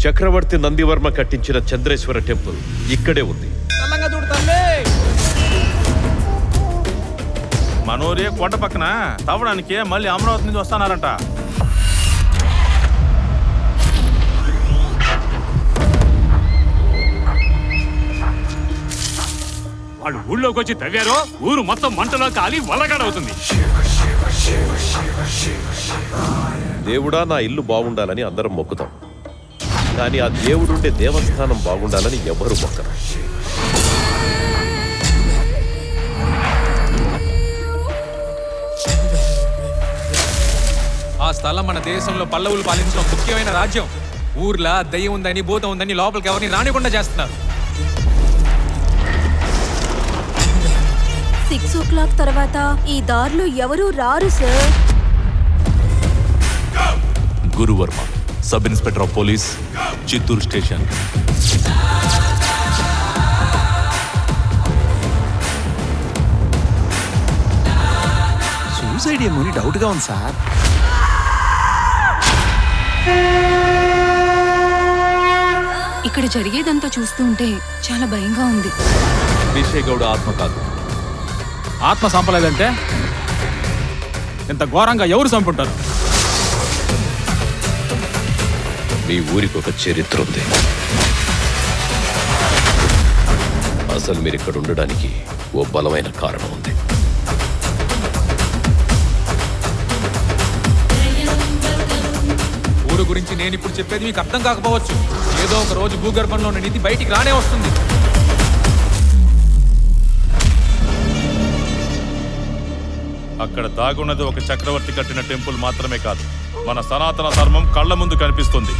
చక్రవర్తి నందివర్మ కట్టించిన చంద్రేశ్వర టెంపుల్ ఇక్కడే ఉంది. మనోరే కోట పక్కన తవ్వడానికి మళ్ళీ అమరావతి నుంచి వస్తున్నారంట. వాళ్ళు ఊళ్ళోకి వచ్చి తవ్వారో ఊరు మొత్తం మంటలో కాలి వలగాడవుతుంది. దేవుడా, నా ఇల్లు బాగుండాలని అందరం మొక్కుతాం, కానీ ఆ దేవుడుండే దేవస్థానం బాగుండాలని ఎవరు మొక్కరు. ఆ స్థలం మన దేశంలో పల్లవులు పాలించిన ముఖ్యమైన రాజ్యం. ఊర్లా దయ్యం ఉందని భూతం ఉందని లోపలికి ఎవరిని రానికుండా చేస్తున్నారు. 6 o'clock తర్వాత ఈ దారిలో ఎవరూ రారు sir. Guruvarma, sub inspector of police, Chittoor station. Suicide ఏమో డౌట్ గా ఉంది సార్. ఇక్కడ జరిగేదంతా చూస్తూ ఉంటే చాలా భయంగా ఉంది. గౌడ ఆత్మ కాదు. ఆత్మ చంపలేదంటే ఇంత ఘోరంగా ఎవరు చంపుంటారు? మీ ఊరికి ఒక చరిత్ర ఉంది. అసలు మీరు ఇక్కడ ఉండడానికి ఓ బలమైన కారణం ఉంది. ఊరు గురించి నేను ఇప్పుడు చెప్పేది మీకు అర్థం కాకపోవచ్చు. ఏదో ఒక రోజు భూగర్భంలో ఉన్న నిధి బయటికి రానే వస్తుంది. అక్కడ దాగున్నది ఒక చక్రవర్తి కట్టిన టెంపుల్ మాత్రమే కాదు, మన సనాతన ధర్మం కళ్ళ ముందు కనిపిస్తుంది.